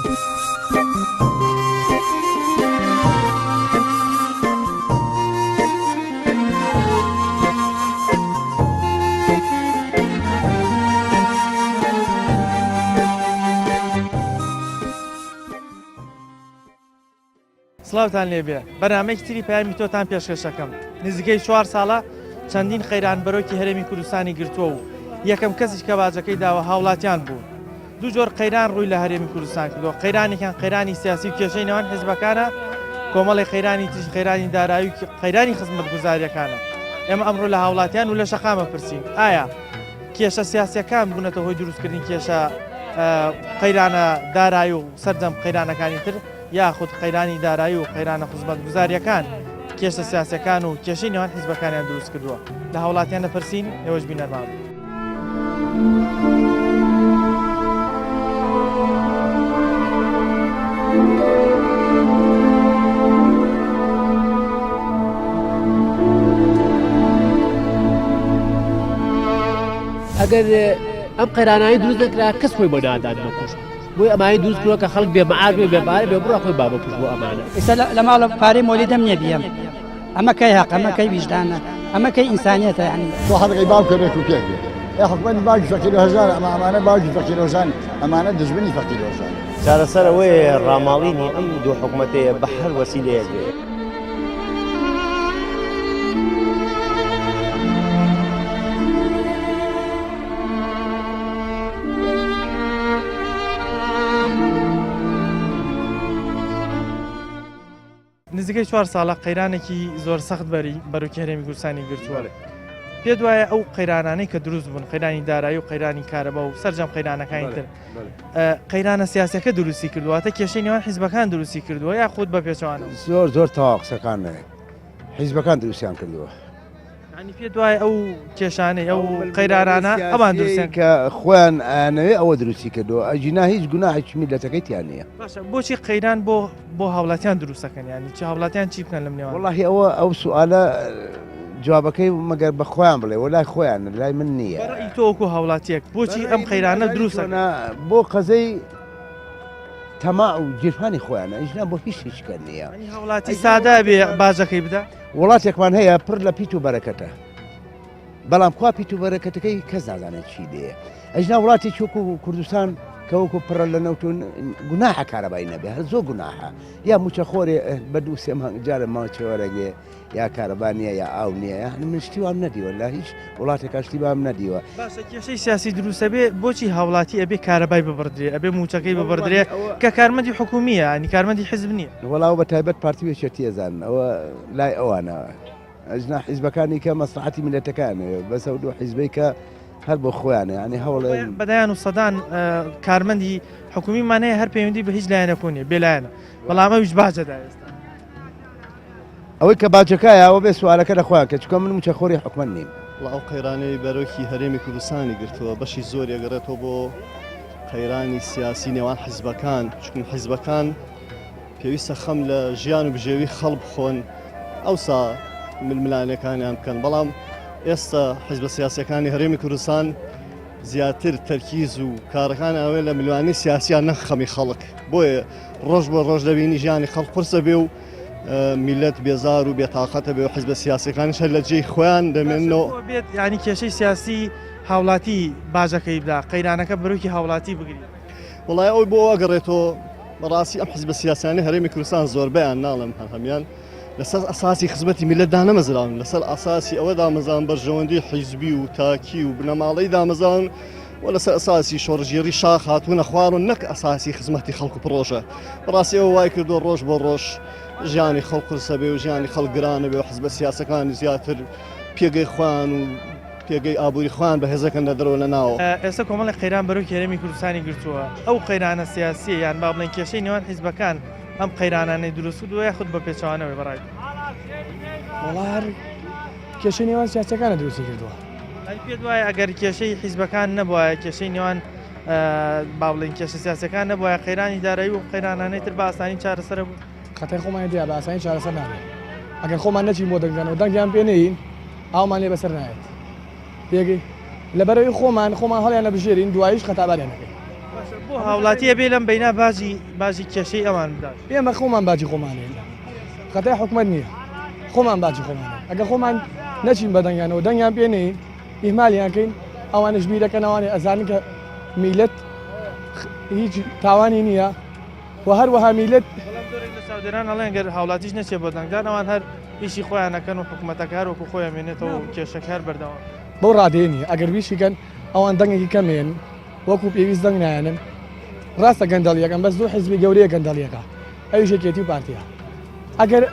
سڵاوتان لێبێ بەنامەیەکی تری پەیامی تۆتان پێشکەشەکەم نزیکەی 4 ساڵە چەندین خەیران بەرۆکی هەرێمی کوردستانی گرتووە و یەکەم کەسیش کە باجەکەی داوە هاوڵاتیان بوو دوو جۆر قەیران ڕووی لە هەرێمی کوردستان کردووە قەیرانێکیان قەیرانی سیاسی و کێشەی نێوان حیزبەکانە کۆمەڵی قەیرانی تریش قەیرانی دارایی و قەیرانی خزمەتگوزاریەکانە ئێمە ئەمڕۆ لە هاوڵاتیان و لە شەقامە پرسین ئایا کێشە سیاسیەکان بوونەتە هۆی دروستکردنی کێشە قەیرانە دارایی و سەردەم قەیرانەکانی تر یاخود قەیرانی دارایی و قەیرانە خزمەتگوزاریەکان کێشە سیاسیەکان و کێشەی نێوان حیزبەکانیان دروست کردووە لە هاوڵاتیان دەپرسین ئێوەش بینەرمان ئەگەر ئەم قەیرانایی دروست نەکرا کەس خۆی بۆ نادان بەکوشت بۆی ئەمانی دروست کردووە کە خەڵک بێمەعار بێ بێبارە بێ بڕە خۆی با بەکوشت بۆ ئەمانە ئێستا لە ماڵە پارەی مۆلیدەم نییە بیەم ئەمە کەی حەق ئەمە کەی ویژدانە ئەمە کەی ئینسانیەتە یعنی تۆ حەقی باوکەرێک و پێک بێت حکومەتی باوکی فەقیرۆژان ئەمانە باوکی فەقیرۆژان ئەمانە دژمنی فەقیرۆژان چارەسەر ئەوەیە ڕاماڵینی ئەم دوو حکومەتەیە بە هەر وەسیلەیەک بێ نزیکەی 4 ساڵە قەیرانێکی زۆر سەخت بەرۆکی هەرێمی کوردستانی گرتووە پێ دوایە ئەو قەیرانانەی کە دروست بوون قەیرانی دارایی و قەیرانی کارەبا و سەرجەم قەیرانەکانی تر قەیرانە سیاسەکە دروستی کردوواتە کێشەی نێوان حیزبەکان دروستی کردووە یا خودت بە پێچەوانەوە زۆر تەواو قسەکان حیزبەکان دروستیان کردووە ینی پێ دوایە ئەو کێشانەی ئەو قەیرانانە ئەمان دروستیان کە خۆیان ئەنەوێ ئەوە دروستی کردووە ئەجینا هیچ گوناحێکی میلەتەکەی تیان نییە باشە بۆچی قەیران بۆ هاوڵاتیان دروستەکەن ینی چ هاوڵاتیان چی بکەن لەم نێوان وەڵاهی ئەو سوالە جوابەکەی مەگەر بە خۆیان بڵێ وەلای خۆیان لای من نییە بەڕێی تۆ وەکو هاوڵاتیەک بۆچی ئەم قەیرانە دروستە بۆ قەزەی تەما و جیرفانی خۆیانە ئیژنا بۆ هیچ کە نییە هاوڵاتی سادا بێ باجەکەی بدە وڵاتێکمان هەیە پڕ لە پیت و بەرەکەتە بەڵام کوا پیت و بەرەکەتەکەی کەس نازانێت چی دێ ئەژنا وڵاتێکی وەکو کوردستان کە وەکو پڕە لە نەوتون گوناحە کارەبایی نەبێ هەر زۆر گوناحە یا موچەخۆرێ بە دوو سێ جارە ماوە چێوەرەگێ یا کارەبانیە یا ئاو نییە یعنی من شتی وام نەدیوە لە هیچ وڵاتێک شتی بام نەدیوە باشە کێشەی سیاسی دروستە بێ بۆچی هاوڵاتی ئەبێ کارەبای ببڕدرێ ئەبێ موچەکەی ببڕدرێ کە کارمەندی حکومیە ئەنی کارمەندی حیزب نییە وەڵاو بە تایبەت پارتی وێچێتیەزان ئەوە لای ئەوانە ئەجنا حیزبەکانی کە مەسلحەتی میلەتەکانەوە بەسە و دوو حیزبەی کە هەر بۆ خۆیانە ینی هەوڵ بەدایان و سەدان کارمەندی حکومیمانەیە هەر پەیوەندی بە هیچ لایەنەکۆنیە بێلایەنە بەڵام ئەویش باجەدا ئێستا ئەوەی کە باجەکایە ئەوە بێ سوالەکە لە خۆیان کە چکە من موچەخۆری حکومەت نیم ئەو قەیرانەی بەرۆکی هەرێمی کوردستانی گرتووە بەشی زۆر ئەگەڕێتەوە بۆ قەیرانی سیاسی نێوان حیزبەکان چون حیزبەکان پێویستە خەم لە ژیان و بژێوی خەڵ بخۆن ئەوسا ململانەکانیان بکەن بەڵام ئێستا حیزبە سیاسەکانی هەرێمی کوردستان زیاتر تەرکیز و کارەکان ئەوێ لە ملوانی سیاسیان نەخەمی خەڵک بۆیە ڕۆژ بۆ ڕۆژ دەبینی ژیانی خەڵک قورسە بێ و میلەت بێزار و بێتاقەتە بێ و حیزبە سیاسەکانیش هەر لە جێی خۆیان دەمێنەوە بێت ینی کێشەی سیاسی هاوڵاتی باجەکەی بدا قەیرانەکە بەرۆکی هاوڵاتی بگرێت وڵای ئەوی بۆ ئەگەڕێتەوە بەڕاستی ئەم حیزبە سیاسانی هەرێمی کوردستان زۆربەیان ناڵم هەمیان لەسەر ئەساسی خزمەتی میلەتدا نەمەزراون لەسەر ئاساسی ئەوە دامەزان بەرژەوەندی حیزبی و تاکی و بنەماڵەی دامەزان و لەسەر ئەساسی شۆڕژێری شاخ هاتوونە خوارن نەک ئەساسی خزمەتی خەڵک و پرۆژە بەڕاستی ئەوە وای کردو ڕۆژ بۆ ڕۆژ ژیانی خەڵک قورسە بێ و ژیانی خەڵک گرانە بێ و حیزبە سیاسەکانی زیاتر پێگەی خوان و پێگەی ئابووری خوان بە هێزەکەن دەدرەوە لە ناوە ئێستا کۆمەڵی قەیران بەرۆکی هەرێمی کوردستانی گرتووە ئەو قەیرانە سیاسی یان با بڵێن کێشەی نێوان حیزبەکان ئەم قەیرانانەی دروست کردووە یاخود بە پێچەوانەوەی بەڕای وەڵا هەر کێشەی نێوان سیاسەکانە دروستی کردووە پێ دوایە ئەگەر کێشەی حیزبەکان نەبووە کێشەی نێوان با بڵێن کێشە سیاسەکان نەبووە قەیرانی دارایی و قەیرانانەی تر بە ئاسانی چارەسەرە بوو خەتای خۆمان دیا بە ئاسانی چارەسەر نابێت ئەگەر خۆمان نەچین بۆ دەنگدانەوە دەنگیان پێ نەین ئاومان لێ بەسەر نایێت پێگەی لەبەرەوەی خۆمان هەڵیان لە بژێرین دواییش خەتاباریان نەکەین بۆ هاوڵاتیە بێ لەم بەینا باژی کێشەی ئەوان بدات ئێمە خۆمان باجی خۆمانێن خەتای حکومەت نییە خۆمان باجی خۆمانە ئەگە خۆمان نەچین بە دەنگیانەوە دەنگیان پێنین ئیمالیانکەین ئەوانش بیرەکەن ئەوانێ ئەزانن کە میلەت هیچ تاوانی نییە و هەروەها میلەت ساودێران ئەڵێن گەر هاوڵاتیش نەچێت بۆ دەنگدان ئەوان هەر ئیشی خۆیانەکەن و حکوومەتەکە هەروەکو خۆیان مێنێتەوە و کێشەکە هەر بەردەوام بۆ ڕادێنی ئەگەر ویشیکەن ئەوان دەنگێکی کەمێن وەکو پێویست دەنگ نایەنن ڕاستە گەندەڵیەکەن بەس دوو حیزبی گەورەیە گەندەڵیەکە ئەویش یەکێتی و پارتیە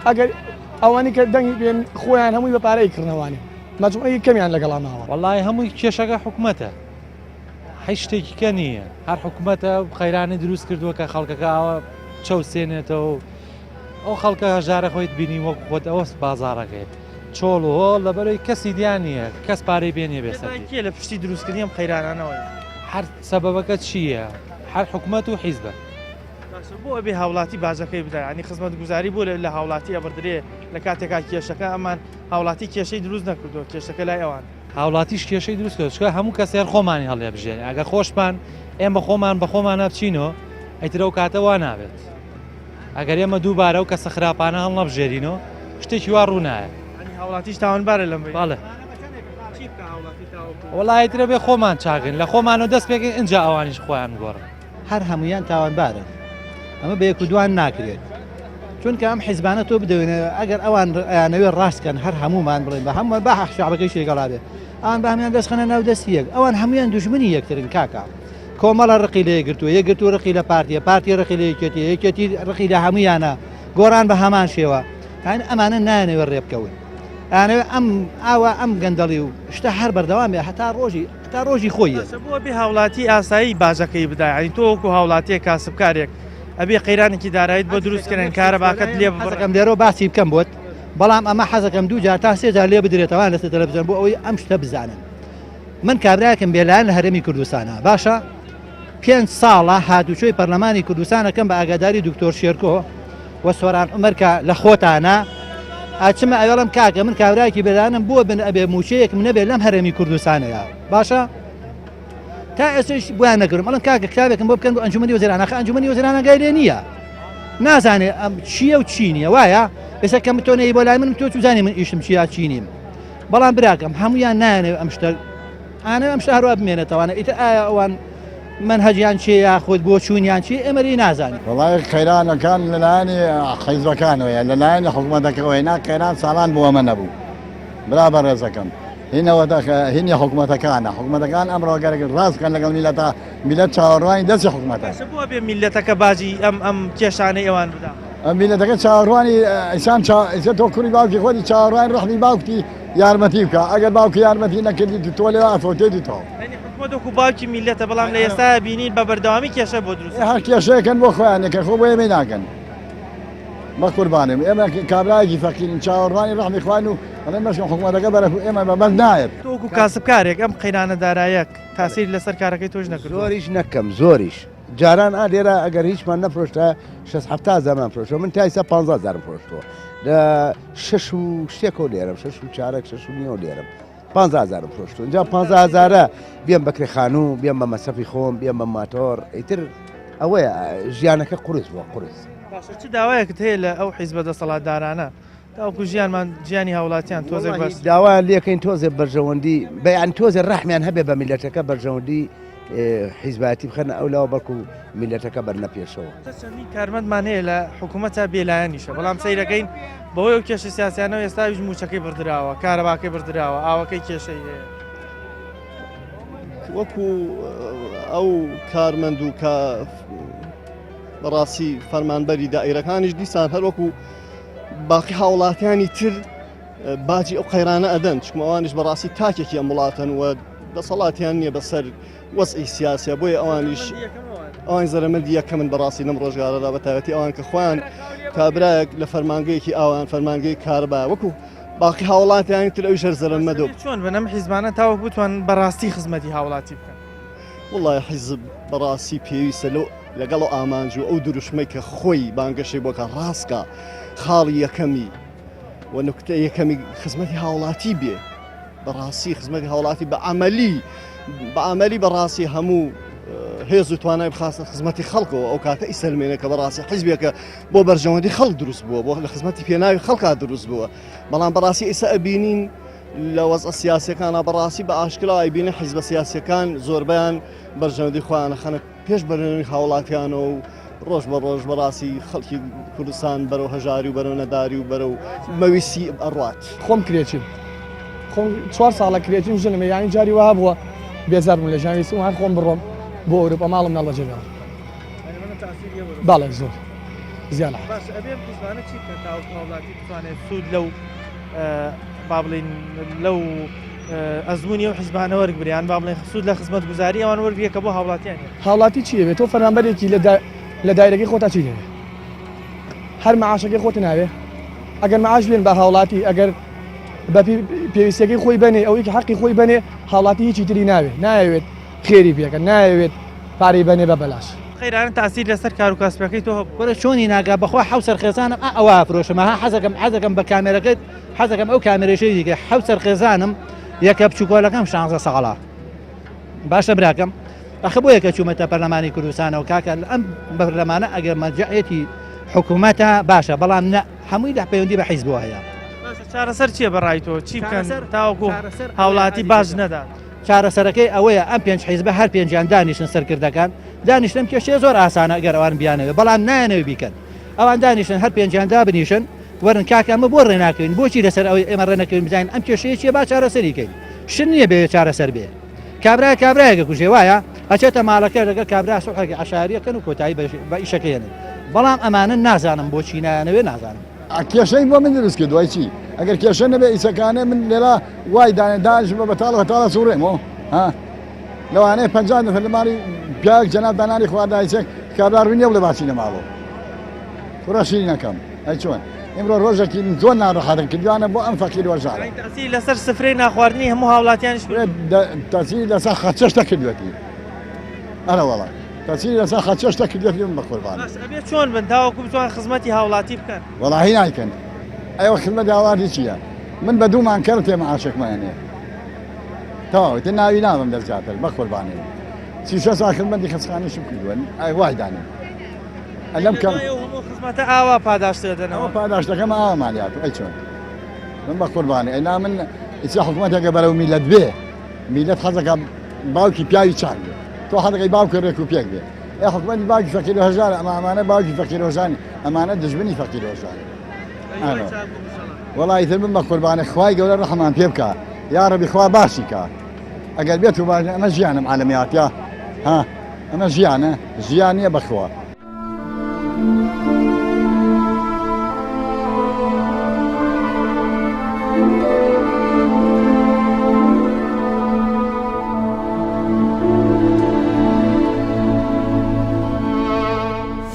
ئەگەر ئەوانی کە دەنگی پێن خۆیان هەمووی بە پارەی کردنەوانێ مەجموعی کەمیان لەگەڵا ماوە وەڵای هەمووی کێشەکە حکوومەتە هیچ شتێکی کە نییە هەر حکوومەتە خەیرانی دروست کردووە کە خەڵکەکە ئەوە چەوسێنێتەوە ئەو خەڵکە هەژارە خۆیت بینی وەک خۆت ئەوە بازاڕەکەیت چۆڵ و هۆڵ لەبەرەوەی کەسی دیان نییە کەس پارەی بێنێ بێسەر کێ لە پشتی دروستکردنی ئەم خەیرانانەوەی هەر سەبەبەکە چییە هەر حکوومەت و حیزبە بۆ ئەبێ هاوڵاتی باژەکەی بدە ینی خزمەت گوزاری بۆ لە هاوڵاتی ئەبدرێ لە کاتێکا کێشەکە ئەمان هاوڵاتی کێشەی دروست نەکردو کێشەکە لای ئەوان هاوڵاتیش کێشەی دروست کرد چکە هەموو کەسێر خۆمانی هەڵێ بژێن ئەگە خۆشمان ئێمە بە خۆمان بچینەوە ئەیترە و کاتە وا نابێت ئەگەر ئێمە دووبارە و کە سەخراپانە هەڵ نەبژێرینەوە شتێکی وا ڕوونایە هاوڵاتیش تاوانبارە لەم باڵێ وڵایەترە بێ خۆمان چاگن لە خۆمانەوە دەست پێکەین اینجا ئەوانیش خۆیان گۆڕن هەر هەمویان تاوانبارن ئەمە بە یەک و دوان ناکرێت چونکە ئەم حیزبانە تۆ بدەوێنە ئەگەر ئەوان ئەیانەوێت ڕاستکەن هەر هەمومان بڵێن بە هەموو بە شعبەکەی شێگەڵا بێ ئەوان بە هەمیان دەستخەنە ناو دەستی یەک ئەوان هەمویان دوژمنی یەکترن کاکا کۆمەڵە ڕقی لە یەکگرتووە یەکگرتو ڕقی لە پارتیە ڕقی لە یەکێتی ڕقی لە هەمویانە گۆڕان بە هەمان شێوە ئەمانە نایەنەوێت ڕێبکەون ئەوێ ئەم گەندەڵی و شتە هەر بەردەوام بێ هەتا ڕۆژی خۆیە بۆ بێ هاوڵاتی ئاسایی باژەکەی بدای ینی تۆ وەکو هاوڵاتیە کاسبکارێک ئەبێ قەیرانێکی دارایت بۆ دروستکردن کارە باکەت لێ بڕەکەم لێرە باسی بکەم بۆت بەڵام ئەمە حەزەکەم دوو جار تا سێ جار لێ بدرێتەوان لەسەر تەلەڤیزیۆن بۆ ئەوەی ئەم شتە بزانن من کابراایەکەم بێلایەن لە هەرێمی کوردستانە باشە 5 ساڵە هاتوچۆی پەرلەمانی کوردستانەکەم بە ئاگاداری دکتۆر شێرکۆ وە سۆران عومەرکە لە خۆتانە ئاچمە ئەوێڵم کاکە من کابراایەکی بێلایەنم بۆ بن ئەبێ موچەیەکم نەبێت لەم هەرێمی کوردستانەیە باشە تا ئێستش بۆیان نەکردم ئەڵم کاکە کتابێکم بۆ بکەن بۆ ئەنجومەنی وەزیرانە ئەنجومەنی وەزیرانە گای لێ نییە نازانێ ئەم چییە و چی نییە وایە ئێستا کەم تۆ نەی بۆ لای من تۆ توزانانی من ئیشم چیا چینیم بەڵام براکەم هەمویان نایەنێ ئەم شتە ئەم شتە هەروە بمێنێتەوەوانە ئیتر ئایا ئەوان منهجیان چێ یاخود بۆ چوونیان چی ئێمەری نازانین وڵای خەیرانەکان لەلایەنی حیزبەکانەوەیە لەلایەنی حکوومەتەکەەوەی کەیران ساڵان بۆ ئەمە نەبوو برا بە ڕێزەکەم هینی حکوومەتەکانە حکوومەتەکان ئەمڕۆگەرەگە ڕاستکەن لەگەڵ میلەت چاوەڕوانی دەستی حکوومەتە بۆ بێ میلەتەکە باجی ئەم کێشانەی ئەوان بدا ئەم میلەتەکە چاوەڕوانی ئیسان تۆ کوڕی باوکی خۆی چاوەڕوانی ڕحمی باوکتی یارمەتی بکە ئەگەر باوکی یارمەتی نەکردی تۆ لێ ئافۆتێتی تۆ وەکو باوکی میلەتە بەڵام لە ئێستا بینین بە بەردەوامی کێشە بۆ دروست هەر کێشەیەکەن بۆ خۆیانێکە خۆ بۆ ئێمە ناکەن بە قوربانم ئێمە کابراایەکی فەقیرین چاوەڕوانی ڕحمی خوان و ئەڵێ مەشکن حکوومەتەکە بەرە ئێمە بەبەر نایەت تۆ وەکو کاسبکارێک ئەم قەیرانە دارایەک تاسیر لەسەر کارەکەی تۆش نەکرد زۆریش نەکەم زۆریش جاران ئالێرە ئەگەر هیچمان نەفرۆشتە 6 زەمان فرۆشتەوە من تایسە 15 فرۆشتەوە لە 6 و شتێکەوە لێرم 6 و چارەك 6 و نیوە لێرم 15 فرۆشتەوە اینجا 15 بێم بە کرێخانوو بێم بە مەسەفی خۆم بێم بە ماتۆر ئیتر ئەوەیە ژیانەکە قورس بووە قورس چ داوایەکت هەیە لە ئەو حیزبە دەسەڵاتدارانە تاوەکو ژیانمان ژیانی هاوڵاتیان تۆزێک بەس داوایان لێکەین تۆزێ بەرژەوەندی بەیان تۆزێ ڕەحمیان هەبێ بە میلەتەکە بەرژەوەندی حیزباتی بخەنە ئەولاوە بەڵکو میلەتەکە بەرنەپێشەوە چەندی کارمەندمان هەیە لە حکوومەتە بێلایەنیشە بەڵام سەیرەکەین بەهۆی ئەو کێشە سیاسیانەوە ئێستاویش موچەکەی بردراوە کارەباکەی بردراوە ئاوەکەی کێشەی هەیە وەکو ئەو کارمەند و کە بەڕاستی فەرمانبەری دائیرەکانیش دیسان هەروەکو باقی هاوڵاتیانی تر باجی ئەو قەیرانە ئەدەن چکمە ئەوانش بەڕاستی تاکێکی ئەم وڵاتن و دەسەڵاتیان نییە بەسەر وەسعی سیاسە بۆیە ئەوانیش ئەوان زەرمەندی یەکەمن بەڕاستی لەم ڕۆژگارەدا بە تایبەتی ئەوان کە خۆیان کابراایەک لە فەرمانگەیەکی ئەوان فەرمانگەی کاربا وەکو باقی هاوڵاتیانی تر ئەویش زەرمەدە چۆن بنەم حیزبانە تاوەک بتوان بەڕاستی خزمەتی هاوڵاتی بکەن وڵای حیزب بەڕاستی پێویستە لەگەڵ ئامانج و ئەو دروشمەی کە خۆی بانگەشەی بۆکە ڕاستکە خاڵی یەکەمی و نکتە یەکەمی خزمەتی هاوڵاتی بێ بەڕاستی خزمەتی هاوڵاتی بە عملی بەڕاستی هەموو هێز و توانای بخاستە خزمەتی خەڵکەوە ئەو کاتە ئیسەلمێنە کە بەڕاستی حیزبێکە بۆ بەرژەوەندی خەڵک دروست بووە بۆ لە خزمەتی پێناوی خەڵکا دروست بووە بەڵام بەڕاستی ئێستا ئەبینین لە وەزع سیاسەکانە بەڕاستی بە ئاشکرا ئەبینە حیزبە سیاسەکان زۆربیان بەرژەوەندی خۆیان خەنە پێش بەرهێنانی هاوڵاتیانە و ڕۆژ بە ڕۆژ بەڕاستی خەڵکی کوردستان بەرەو هەژاری و بەرەو نەداری و بەرەو مەویسی ئەڕات خۆم کرێچین خۆم 4 ساڵە کرێتیم ژنمە یانی جاری وها بووە بێزار بووم لە ژانویستی هەر خۆم بڕۆم بۆ ئەوروپا ماڵم ناڵەجێنەوە باڵێ زۆر زیانە سوود لەو با بڵین لەو ئەزمموی و حیزبانە وەرگریان با بڵێن سوود لە خزمەت گوزاری ئەوان وەرگریە کە بۆ هاوڵاتیان هاوڵاتی چیە بێت تۆ فەرمانبەرێکی لە دایرەکەی خۆتا چی دەوێت هەر مەعاشەکەی خۆت ناوێ ئەگەر مەعاش بێن بە هاوڵاتی ئەگەر بە پێویستەکەی خۆی بنێ ئەوەی کە حەقی خۆی بنێ هاوڵاتی هیچی تری ناوێت نایەوێت خێری پێکە نایەوێت پارەی بنێ بە بەلاش خەیرانە تاسیر لەسەر کار و کاسبەکەی تۆ وەرە چۆنی ناگا بەخوا حوسەر خێزانم ئەوە فرۆشمەها حەزەکەم بە کامێرەکەت حەزەکەم ئەو کامێرەشەی دیکە حوسەر خێزانم یەکە بچووکۆلەکەم 16 ساڵە باشە براکەم ئەخە بۆ یەکە چوومەتە پەرلەمانی کوردستانەوە کاکە ئەم بەرلەمانە ئەگەر مەرجعەتی حکوومەتە باشە بەڵام هەمووی لە پەیوەندی بە حیزب هەیە چارەسەر چییە بەڕای تۆ چی بکەن تاوەکو هاوڵاتی باش نەدا چارەسەرەکەی ئەوەیە ئەم 5 حیزبە هەر پێنجیان دانیشتن سەرکردەکان دانیشتن کێشەیە زۆر ئاسانە ئەگەر ئەوان بیانەوێت بەڵام نایەنەوە بیکەن ئەوان دانیشتن هەر پێنجیاندا بنیشن وەرن کاکە ئەمە بۆ ڕێناکەین بۆچی لەسەر ئەوەی ئێمە ڕێنەکەین بزانین ئەم کێشەیە چیە با چارەسەریکەین شن نییە بێ چارەسەر بێ کابرایەکە کوژێ وایە ئەچێتە ماڵەکە لەگەڵ کابرا سوحەکە عشاریەکەن و کۆتایی بە ئیشەکەیێنن بەڵام ئەمانە نازانم بۆچی نایەنەوێ نازانم کێشەی بۆ من دروست کرد دوای چی ئەگەر کێشە نەبێ ئیسەکانە من لێرە وای دانێدانش بە بەتاڵە سوڕێمەوە ها لەوانەیە 50 نفر لەماری پیاک جەناب دانانی خواردایچێک کابرا ڕوونیە و لە باچی نەماڵەوە کوڕەشی نەکەم ئەی چۆن ئێمڕۆ ڕۆژێکی زۆر ناڕەحەتم کردوانە بۆ ئەم فەقیر وەژارە تاسی لەسەر سفرەی ناخواردنی هەموو هاوڵاتیانش تاسی لەسەر خەچەشتە کردوێتی ئەرە وەڵای تاسی لەسەر خەچەشتە کردوێتی من بە قوربان ئەبێ چۆن بن تاوەکو بتوان خزمەتی هاوڵاتی بکەن وەڵاهی نایکەن ئەوە خزمەتی هاوڵاتی چییە من بە دوومان کەرە تێمە عاشقمانێ تەواوی تە ناوی نامم دەستجاتر بە قوربانێ 36 ساڵ خزمەتی خەسخانەشم کردووە ئای وای دانێ ئەلەم کەم خزمەتە ئاوا پاداش دەدەنەوە پاداشتەکەم ئاوا مالیات ئەی چۆن من بە قوربانێ ئەینا من ئیچە حکوومەتێکە بەرەو میلەت بێ میلەت حەزەکە باوکی پیاوی چاک بێ تۆ حەزەکەی باوکە ڕێک و پێک بێ ئەی حکوومەتی باوکی فەقیر و هەژارە ئەمانە باوکی فەقیر و هەژانی ئەمانە دژمنی فەقیر و هەژاری وەڵی تر من بە قوربانە خوای گەورە ڕەحمان پێ بکە یا ڕەبی خوا باشی کە ئەگەر بێت و باش ئەمە ژیانم عالەمیاتیا ها ئەمە ژیانە ژیان نییە بەخوا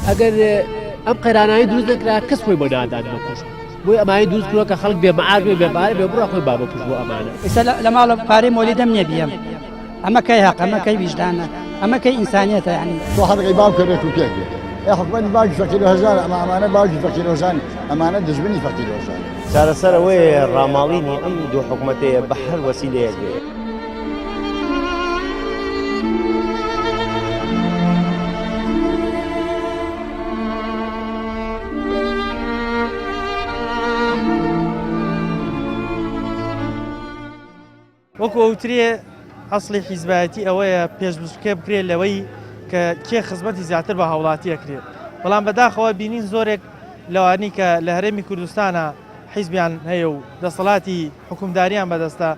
ئەگەر ئەم قەیرانایی دروست نەکرا کەس خۆی بۆ نادان بکوشت بۆی ئەمانی دروست کردووە کە خەڵک بێ مەعاش بێ بێبارە بێ بڕە خۆی با بکوشت بۆ ئەمانە ئێستا لە ماڵە پارەی مۆلی دەم نییە بیەم ئەمە کەی حەق ئەمە کەی ویژدانە ئەمە کەی ئینسانیەتە یعنی تۆ حەزەکەی باوکە ڕێک و پێک بێ ئەی حکومەتی باوکی فەقیر و هەژارە ئەمانە باوکی فەقیر و هەژانی ئەمانە دژمنی فەقیر و هەژانی چارەسەر ئەوەیە ڕاماڵینی ئەم دوو حکوومەتەیە بە هەر وەسیلەیەک بێ وەکو ئەوترێ ئەسڵی حیزبایەتی ئەوەیە پێشبچکێ بکرێ لەوەی کە کێ خزمەتی زیاتر بە هاوڵاتی ئەکرێت بەڵام بەداخەوە بینین زۆرێک لەوانی کە لە هەرێمی کوردستانە حیزبیان هەیە و دەسەڵاتی حکومداریان بەدەستە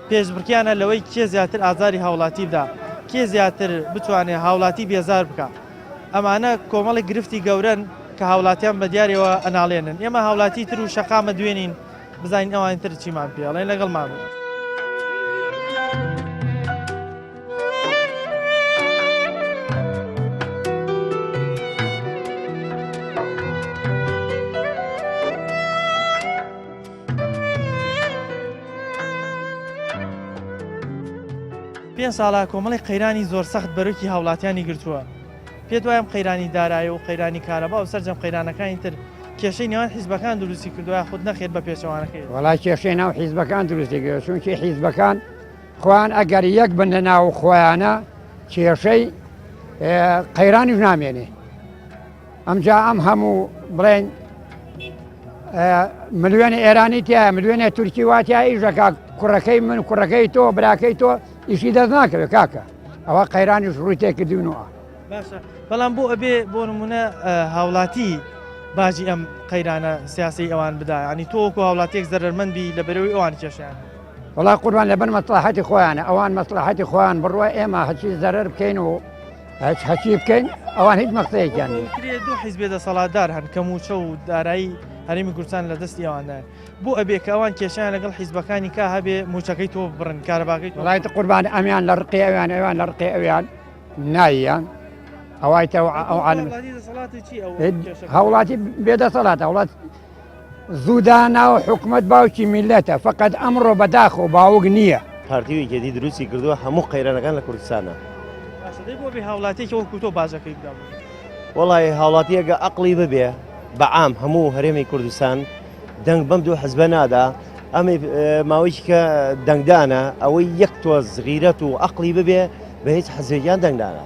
پێشبڕکیانە لەوەی کێ زیاتر ئازاری هاوڵاتی بدا کێ زیاتر بتوانێت هاوڵاتی بێزار بکە ئەمانە کۆمەڵی گرفتی گەورن کە هاوڵاتیان بە دیارەوە ئەناڵێنن ئێمە هاوڵاتی تر و شەقامە دوێنین بزانین ئەوان تر چیمان پێڵێن لەگەڵمان بوو. پێ ساڵا کۆمەڵی قەیرانی زۆر سەخت بەرەکی هاوڵاتیانی گرتووە پێت وایم قەیرانی دارایی و قەیرانی کارەبا و سەرجەم قەیرانەکانی تر کێشەی نێوان حیزبەکان دروستی کردووە خود نەخێت بە پێچەوانەکەی وڵای کێشەی ناو حیزبەکان دروستی کرد چونکی حیزبەکان خۆیان ئەگەر یەک بن لە ناو خۆیانە کێشەی قەیرانیش نامێنێ ئەمجا ئەم هەموو بڵێن ملیۆنی ئێرانی تایە ملیۆنە تورکی واتیا ئیژەکە کوڕەکەی من کوڕەکەی تۆ براکەی تۆ ئیشی دەست ناکەوێت کاکە ئەوە قەیرانیش ڕووی تێکردوونەوە باشە بەڵام بۆ ئەبێ بۆ نمونە هاوڵاتی باجی ئەم قەیرانە سیاسی ئەوان بدا ینی تۆکو هاوڵاتێک زەرمەندبی لە بەرەوەی ئەوان کێشیان وڵای قوربان لەبەر مەسلحەتی خۆیانە ئەوان مەسلحەتی خۆیان بڕوە ئێمە هەچی زەرەر بکەین و هەچی بکەین ئەوان هیچ مەقسەیەکیان دوو حیزبێ دەسەڵاتدار هەن کەموچە و دارایی هەرێمی کوردستان لە دەستی ئەوانە بۆ ئەبێ کە ئەوان کێشیان لەگەڵ حیزبەکانی کا هەبێ موچەکەی تۆ بڕن کارەباکەی وڵای قوربان ئەمیان لە ڕقی ئەویان ئەوان لە ڕقی ئەویان ناییان ئەوایتە ئەو عالم هەوڵاتی بێدەسەڵات هەوڵات زوودانا و حکومت باوکی میلەتە فقط ئەمڕۆ بەداخ و باوک نییە پارتیوی جدی دروستی کردووە هەموو قەیرانەکان لە کوردستانە بۆ بێ هاوڵاتێکی وەکو تۆ باجەکەی بدا وڵی هاوڵاتیەگە عقلی ببێ بەعام هەموو هەرێمی کوردستان دەنگ بەم دوو حزبە نادا ئەمە ماوەیەکی کە دەنگدانە ئەوەی یەک تۆز غیرەت و عقلی ببێ بە هیچ حزبێکیان دەنگدانە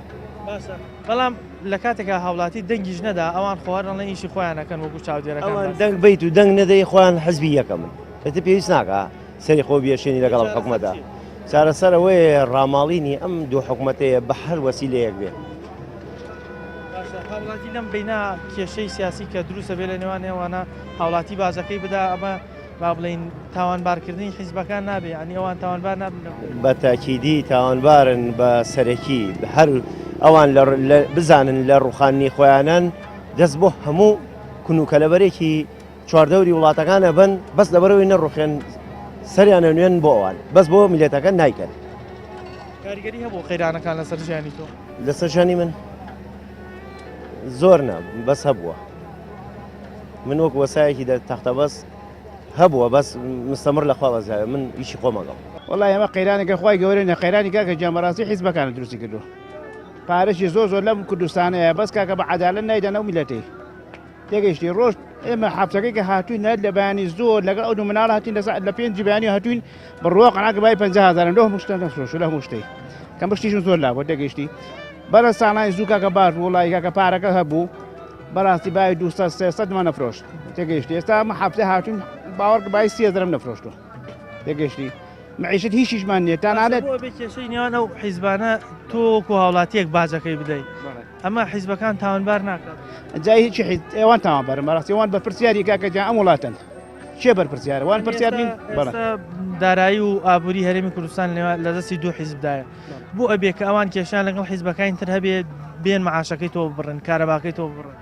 باشە بەڵام لە کاتێکە هاوڵاتی دەنگیش نەدا ئەوان خۆوارن لە ئیشی خۆیانەکەن وەکو چاودێرەکان دەنگ بیت و دەنگ نەدەی خۆیان حزبی یەکەمن ئەتە پێویست ناکە سەری خۆ بێشێنی لەگەڵ حکومەتە چارەسەر ئەوەی ڕاماڵینی ئەم دوو حکومەتەیە بە هەر وەسیلەیەک بێ هاوڵاتی لەم بینە کێشەی سیاسی کە دروستە بێ لە نێوان ئێوانە هاوڵاتی بازەکەی بدا ئەمە با بڵین تاوانبارکردنی حیزبەکان نابێ ئەنی ئەوان تاوانبار نابن بە تاکیدی تاوانبارن بە سەرەکی هەر ئەوان بزانن لە ڕوخانی خۆیانان دەست بۆ هەموو کنوکەلەبەرێکی چواردەوری وڵاتەکانە بن بەس لەبەرەوەی نەڕوخێن سەریانە نوێن بۆ ئەوان بەس بۆ میلەتەکە نایکەن کاریگەری هەبوو قەیرانەکان لەسەر ژیانی تۆ لەسەر ژیانی من زۆر نام بەس هەبووە من وەک وەسایەکی تەختە بەس هەبووە بەس مستەمر لە خوا بەزایە من ئیشی خۆمەگەڵ وڵای ئەمە قەیرانێکە خۆی گەورەیە قەیرانی کاکە جامەڕاستی حیزبەکانە دروستی کردو پارەشی زۆر لەم کوردستانەیە بەس کاکە بە عەدالەت نایدەنە و میلەتەی تێگەیشتی ڕۆژ ئێمە حەبسەکەی کە هاتووین نەت لە بەیانی زۆر لەگەڵ ئەو دوو مناڵ هاتین لە پێنجی بەیانی هاتووین بڕۆ قەناکە بای 500,000 لە هەموو شتە نەفرۆش لە هەموو شتەی کەم بەشتیشم زۆر لاوە تێگەیشتی بەرە ساڵانی زوو کاکە باش وڵای کاکە پارەکە هەبوو بەڕاستی بای 200-300 نەفرۆشت تێگەیشتی ئێستا ئەمە حەبسە هاتوین باوەڕکە بای 30,000 نەفرۆشتوە تێگەیشتی معیشت هیچیشمان نییە تانانێت کێشەی نێوان ئەو حیزبانە تۆکو هاوڵاتیەک باجەکەی بدەیت ئەمە حیزبەکان تاوانبار ناکات جای هیچ ئێوان تاوانبارن بەڕاستی ئەوان بە پرسیاری کاکە جا ئەم وڵاتن چێ بەرپرسیارە وان پرسیار نین دارایی و ئابووری هەرێمی کوردستان لە دەستی دوو حیزبدایە بۆ ئەبێ کە ئەوان کێشان لەگەڵ حیزبەکانی تر هەبێ بێن مەعاشەکەی تۆ بڕن کارەباکەی تۆ بڕن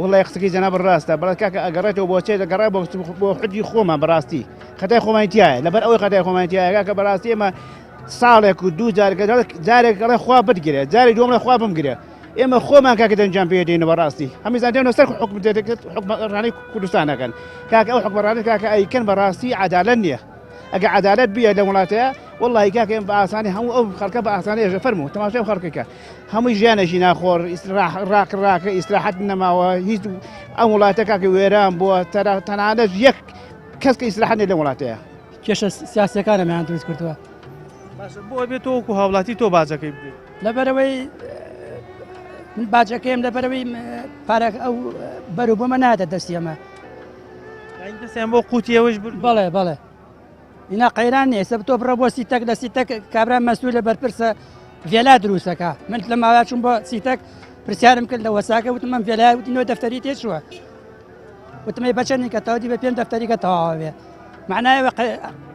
وڵای قسەکەی جەناب ڕاستە بەڵام کاکە ئەگەڕێتەوە بۆ چێ دەگەڕێ بۆ حجی خۆمان بەڕاستی خەتای خۆمانیتیایە لەبەر ئەوەی خەتای خۆمانیتیایە کاکە بەڕاستی ئێمە ساڵێک و دوو جارێک گەڵێ خوا بتگرێت جارێک دووەم لە خوا بمگرێ ئێمە خۆمان کاکە دەنجام پێ دێنە بەڕاستی هەمیزان دێنە سەر حکومەتڕانی کوردستانەکەن کاکە ئەو حکومەڕانی کاکە ئەیکەن بەڕاستی عەدالەت نییە ئەگە عەدالەت بیە لە وڵاتەیە وڵی کاکە ئێمە بە ئاسانی هەموو ئەو خەڵکە بە ئاسانی ێژە فەرموو تەماشای خەڵکەکە هەمووی ژیانەژی ناخۆر ڕاکە ئیسراحەت نەماوە هیچ ئەم وڵاتە کاکە وێران بووە تەنانەت یەک کەس کە ئیسراحەت لە وڵاتەیە کێشە سیاسەکانەمان دروست کردووە بۆ بێت تۆکو هاوڵاتی تۆ باجەکەی بدەیت لەبەرەوەی من باجەکەیم لەبەرەوەی پارە ئەو بەروبوومە نادە دەستی ئەمە دەستیان بۆ قوتیەوەش بەڵێ اینا قەیران نیە سەب تۆ بڕە بۆ سیتەک لە سیتەک کابرا مەسوول لە بەرپرسە ڤێلا دروستەکە من لە ماوا چوون بۆ سیتەک پرسیارم کرد لە وەساکە وتم من ڤێلا وتینەوە دەفتەری تێچووە وتمەی بەچەندی کە تاوەدی بە پێم دەفتەریکە تەواوە بێ معنایەوە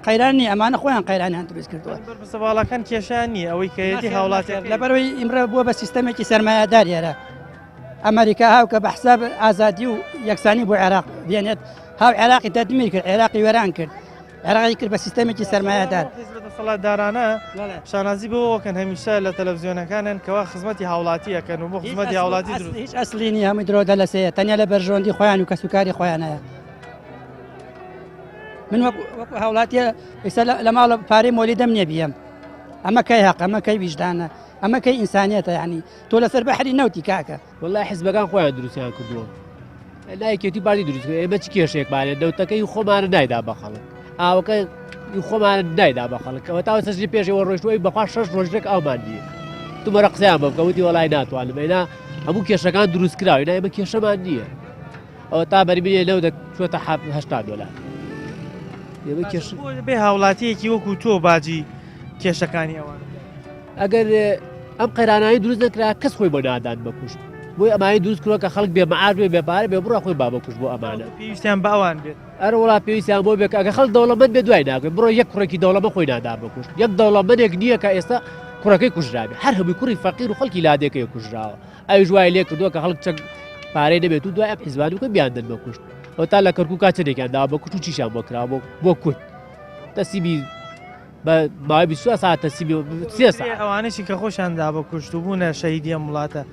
قەیران نیە ئەمانە خۆیان قەیرانیان دروست کردووە سەواڵەکان کێشان نیە ئەوەی کەیەتی هاوڵاتێک لەبەرەوەی ئیمرە بووە بە سیستەمێکی سەرمایەدار ێرە ئەمریکا هاو کە بە حساب ئازادی و یەکسانی بۆ عێراق بێنێت هاو عێراقی تەدمیر کرد عێراقی وێران کرد عێراقی کرد بە سیستەمێکی سەرمایەدار دەسەڵاتدارانە شانازی بۆکەن هەمیشە لە تەلەڤیزیۆنەکانن کەوا خزمەتی هاوڵاتیەکەن و بۆ خزمەتی هاوڵاتی دروست هیچ ئەسلینی هەمووی درۆ دەلەسەیە تەنیا لە بەرژۆندی خۆیان و کەسوکاری خۆیانەیە من وەکو هاوڵاتیە ئێستا لە ماڵە پارەی مۆلی دەم نییە بیەم ئەمە کەی حەق ئەمە کەی ویژدانە ئەمە کەی ئینسانیەتە یعنی تۆ لەسەر بەحری نەوتی کاکە وڵای حیزبەکان خۆیان دروستیان کردووە لایەکێتی باری دروست کرد ئێمە چ کێشێک بارێت دەوتەکەی خۆمانە نایدا بە خەڵک ئاوەکە خۆمانە نایدا بە خەڵک ئەوە تاوە سەرجی پێشەوە ڕۆژتوەی بەخوا 6 ڕۆژێک ئاومان دیە تومەرە قسەیان بە بکەوتی وەڵای ناتوانم ئێنا هەموو کێشەکان دروست کراوە ئێمە کێشەمان نییە ئەوە تا بەربێ لەو چۆتە $80 ئێمە کێش بێ هاوڵاتیەکی وەکو تۆ باجی کێشەکانی ئەوان ئەگەر ئەم قەیرانایی دروست نەکرا کەس خۆی بۆ نادان بەکوشت بۆی ئەمایی دروست کردووە کە خەڵک بێ مەعاش بێ بێپارە بێ بڕە خۆی با بەکوشت بۆ ئەمانە پێویستیان بە ئەوان بێت ئەرە وڵا پێویستیان بۆ بێت ئەگە خەڵک دەوڵەمەند بێ دوای ناکەێت بڕۆ یەک کوڕێکی دەوڵەمە خۆی نادا بەکوشت یەک دەوڵەمەندێک نییە کە ئێستا کوڕەکەی کوژرابێ هەر هەمووی کوڕی فەقیر و خەڵکی لادێکەیە کوژراوە ئەوی ژوای لێ کردووە کە خەڵک چەند پارەی دەبێت و دوای ئەم حیزبانی کە بیاندن بەکوشت ئەو تا لە کەرکوو کاتێکیان دا بەکوشت و چیشان بۆ کرا بۆ کورد تەسیبی بە ماوەی 24 ساعت تەسیبی 3 ساعت ئەوانشی کە خۆشیاندا بە کوشت و بوونە شەهیدی ئەم وڵاتە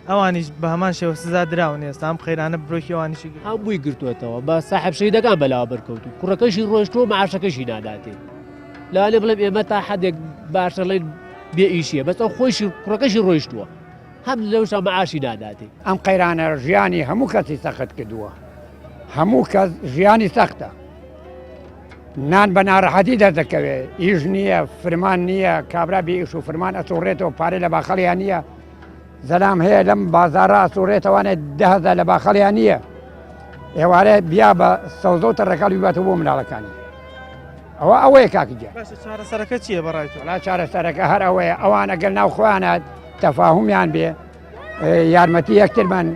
ئەوانیش بە هەمان شێوە سزا دراون ئێستا ئەم خەیرانە بڕۆکی ئەوانیشی هەمووی گرتوێتەوە بە ساحب شەیدەکان بەلاوە بەرکەوت و کوڕەکەشی ڕۆیشتووە مەعاشەکەشی ناداتێ لەوانێ بڵێم ئێمە تا حدێک باشەڵێن بێ ئیشیە بەس ئەو خۆشی کوڕەکەشی ڕۆیشتووە هەم لەوشە مەعاشی ناداتێ ئەم قەیرانە ژیانی هەموو کەسی سەخت کردووە هەموو کەس ژیانی سەختە نان بە ناڕەحەتی دەردەکەوێت ئیش نییە فرمان نییە کابرا بێ ئیش و فرمان ئەسوڕێتەوە پارەی لە باخەڵیان نییە زەلام هەیە لەم بازارە ئەسوڕێتەوانێت 10,000 لە باخەڵیان نییە ئێوارێ بیا بە سەوزە و تەڕەکەڵی باتەوە بۆ مناڵەکانی ئەوەیە کاکیجە چارەسەرەکە چییە بەڕای تۆ وڵا چارەسەرەکە هەر ئەوەیە ئەوان ئەگەر ناو خۆیانات تەفاهمیان بێ یارمەتی یەکترمان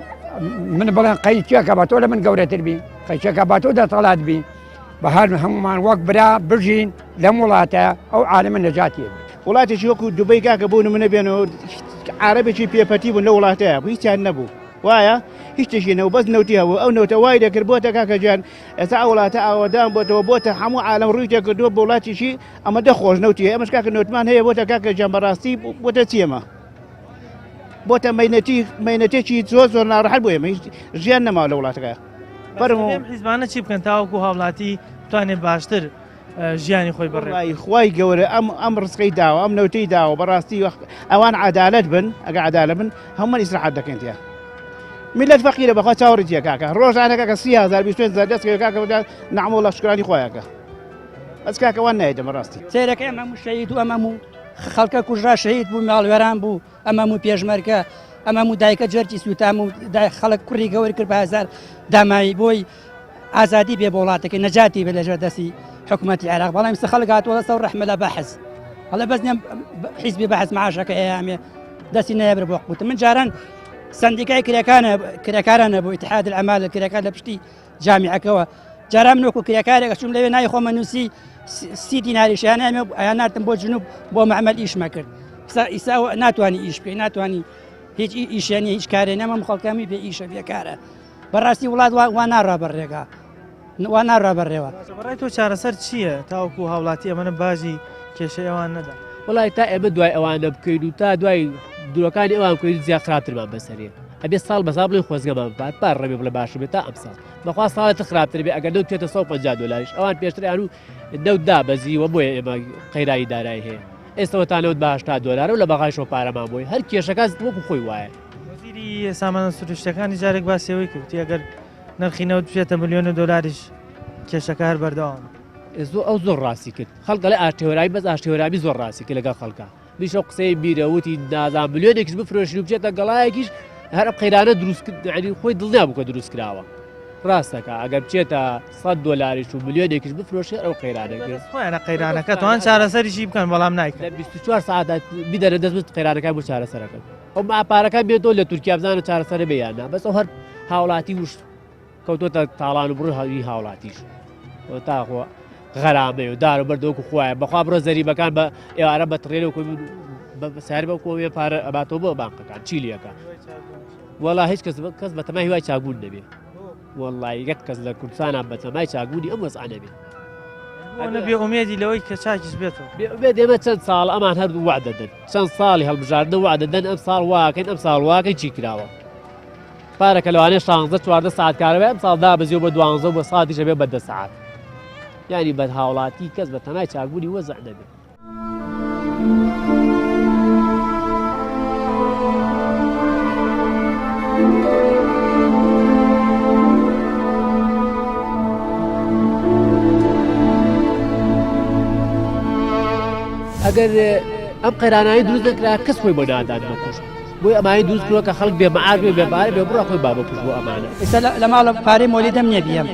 من بڵێن قەی چێکە بە تۆ لە من گەورەتر بی قەیچێکە بە تۆ دەسەڵات بی بە هەر هەمومان وەک برا بژین لەم وڵاتە ئەو عالمە نەجاتیە وڵاتێکی وەکو دوبەی کاکە بوون منە بێنەوە عربێکی پێپەتی بوون لە وڵاتەیە هیچیان نەبوو وایە هیچ تشینەوە بەس نەوتی هەبوو ئەو نەوتە وای دەکرد بۆتە کاکەجان ئێستا ئەو وڵاتە ئاوادان بۆتەوە بۆتە هەموو عالم ڕووی تێکردووە بە وڵاتیشی ئەمە دەخۆش نەوتیە ئەمەش کاکە نوتمان هەیە بۆتە کاکەجان بەڕاستی بۆتە چیەمە بۆتە مەینەتێکی زۆر ناڕەحەت بۆ ئێمە ژیان نەما لە وڵاتەکە بەرم حیزبانە چی بکەن تاوەکو هاوڵاتی بتوانێت باشتر ژیانی خۆی بڕێ خوای گەورە ئەم ڕستقەی داوە ئەم نەوتەی داوە بەڕاستی ئەوان عدالەت بن ئەگە عدالە بن هەمومان ئیسراحەت دەکەن تیا میلەت فەقیرە بەخوا چاوەڕێتیە کاکە ڕۆژانەکە کە 30,000 25,000 دەستکەوێ کاکە نەعمەوڵە شکرانی خۆیەکە ئەس کاکەوان نایدە بەڕاستی سیرەکە ئەمە هەموو شەهید و ئەمە هەموو خەڵکە کوژرا شەهید بوو ماڵوێران بوو ئەمە هەموو پێشمەرگە ئەمە هەموو دایکە جەرجی سوتام و خەڵک کوڕی گەوەر کرد بە هەزار دامایی بۆی ئازادی بێ بە وڵاتەکە نەجاتی بێ لەژێر دەستی حکوومەتی عێراق بەڵام ئێستا خەڵک هاتووە سەر ڕەحمە لە بەحث هەڵە بەس نیە حیزبی بەحث معاشەکە ئەیامێ دەستی نەیەبر بۆ قوتم من جاران سندیکای کرێکارانە بۆ ئیتحاد العمال کرێکار لە پشتی جامیعەکەوە جاران من وەکو کرێکارێک چوم لەوێ نای خۆمە نووسی 30 دیناریشیان ئەیان نارتم بۆ جنوب بۆ معمەل ئیشمە کرد ئیسا ناتوانانی ئیش بکەی ناتوانانی هیچ ئیشیانی هیچ کارێ نەمە خەڵکەمی بێ ئیشە بێکارە بەڕاستی وڵات وا ناڕا بەڕێگا وا ناڕا بەڕێوە بەڕای تۆ چارەسەر چییە تاوەکو هاوڵاتی ئەمەە بازی کێشەی ئەوان نەدا وڵای تا ئێمە دوای ئەوانە بکەین و تا دوای دوورەکانی ئەوان بکەین زیاد خراپترمان بەسەرێ ئەبێ ساڵ بەسا بڵێ خۆزگەمان بات پار ڕێبێ بڵێ باش بێت تا ئەم ساڵ بەخوا ساڵێتە خراپتر بێ ئەگەر دەوتێتە $150 ئەوان پێشتریان و دەوتدا بەزیوە بۆیە ئێمە قەیرایی دارایی هەیە ئێستاوەتانەوت بە $80 و لە بەغایشەوە پارەمان بۆی هەر کێشەکە وەکو خۆی وایە وەزیری سامانە سروشتەکانی جارێک باسیەوەی کردی ئەگەر نرخینەوە بێتە $1,000,000 کێشەکە هەر بەردەوام ئەو زۆر ڕاستی کرد خەڵکە لە ئاشتێوەرایی بەس ئاشتێوەرابی زۆر ڕاستی کرد لەگەڵ خەڵکە بیشە قسەی بیرەوتی نازان ملیۆنێکیش بفرۆشی و بچێتە گەڵایەکیش هەر قەیرانە دروست ینی خۆی دڵنیا بوو کە دروست کراوە ڕاستەکە ئەگەر بچێتە $100 و ملیۆنێکیش بفرۆشی ئەو قەیرانەکە خۆیانە قەیرانەکە توان چارەسەریشی بکەن بەڵام نایکە 24 ساعت بیدەرە دەست قەیرانەکە بۆ چارەسەرەکە ئەو ماپارەکە بێتەوە لە تورکیا بزانە چارەسەرە بێیاننا بەس ئەو هەر هاوڵاتی وش کەوتۆتە تاڵان و بڕ هەوی هاوڵاتیش تاخۆ غەرامەی و دار و بەردەوەکو خۆیان بەخوا بڕۆ زەریبەکان بە ئێوارە بە تڕێنەوە ساری بە کۆوێ پارە ئەباتەوە بۆ بانقەکان چیلیەکە وەڵا هیچ کەس بە تەمای هیوای چاگون نەبێ وەڵای یەک کەس لە کوردستانە بە تەمای چاگونی ئەم وەزعە نەبێ بێ ئومێدی لەوەی کە چاکیش بێتەوە بێ دێمە چەند ساڵ ئەمان هەر وعد دەدەن چەند ساڵی هەڵبژاردنە وعد دەدەن ئەم ساڵ واکەین ئەم ساڵ واکەی چی کراوە پارەکە لەوانەیە 16-14 ساعت کارەوە ئەم ساڵ دابەزیەوە بە 12 بە ساعتیشە بێ بە 10 ساعت یعنی بە هاوڵاتی کەس بە تەمای چاکبوونی وەزع نەبێت ئەگەر ئەم قەیرانایی دروست نەکرا کەس خۆی بۆ نادان بەکوشت بۆی ئەمانی دروست کردووە کە خەڵک بێمەعار بێ بێبارە بێ بڕە خۆی با بکوژ بۆ ئەمانە ئێستا لە ماڵە پارەی مۆلیدەم نییە بیەم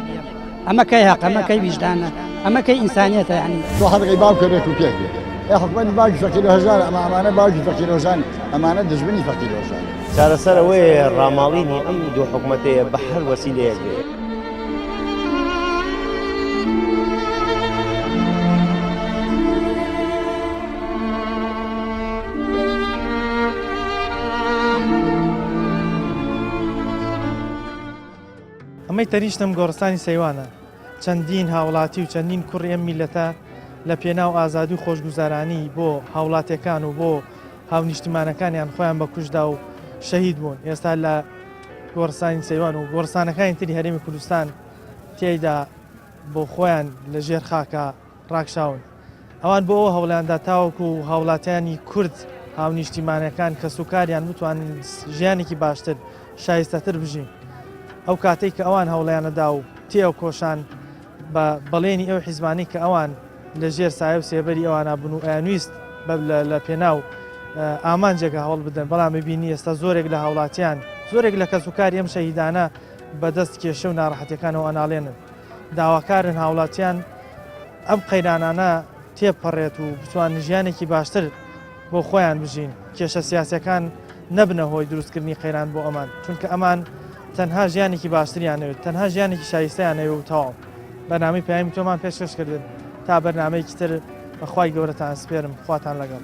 ئەمە کەی حەق ئەمە کەی ویژدانە ئەمە کەی ئینسانیەتە یعنی تۆ حەدەقەی باو کردێک و پێک بێ ئێ حکومەتی باوکی فەقیرۆژان ئەمانە باوکی فەقیرۆژان ئەمانە دژبنی فەقیرۆژان چارەسەر ئەوەیە ڕاماڵینی ئەم دوو حکومەتەیە بە هەر وەسیلەیەک بێ ئەمەی تەریشتم گۆڕستانی سەیوانە چەندین هاوڵاتی و چەندین کوڕی ئەم میلەتە لە پێناو ئازادی و خۆشگوزارانی بۆ هاوڵاتیەکان و بۆ هاونیشتیمانەکانیان خۆیان بە کوشدا و شەهید بوون ئێستا لە گۆڕستانی سەیوان و گۆڕستانەکانی تری هەرێمی کوردستان تێیدا بۆ خۆیان لە ژێر خاکە ڕاکشاون ئەوان بۆ ئەوە هەوڵیاندا تاوەکو و هاوڵاتیانی کورد هاونیشتیمانەکان کە سوکاریان بتوانن ژیانێکی باشتر شایستەتر بژین ئەو کاتێک کە ئەوان هەوڵیانەدا و تێو کۆشان بە بەڵێنی ئەو حیزبانی کە ئەوان لە ژێر سایە و سێبەری ئەوانە بن و ئەیانویست لە پێناو ئامانجێکە هەوڵ بدەن بەڵام ببینی ئێستا زۆرێک لە هاوڵاتیان زۆرێک لە کەسوکاری ئەم شەهیدانە بەدەست کێشە و ناڕەحەتەکانەوە ئەناڵێنن داواکارن هاوڵاتیان ئەم قەیرانانە تێپەڕێت و بتوان ژیانێکی باشتر بۆ خۆیان بژین کێشە سیاسەکان نەبنە هۆی دروستکردنی قەیران بۆ ئەمان چونکە ئەمان تەنها ژیانێکی باشتریانەوێت تەنها ژیانێکی شایستەیانەوێ و تەواو بەنامەی پەیامی تۆمان پێشکەشکردن تا بەرنامەیەکی تر بەخوای گەورەتان سپێرم خواتان لەگەڵ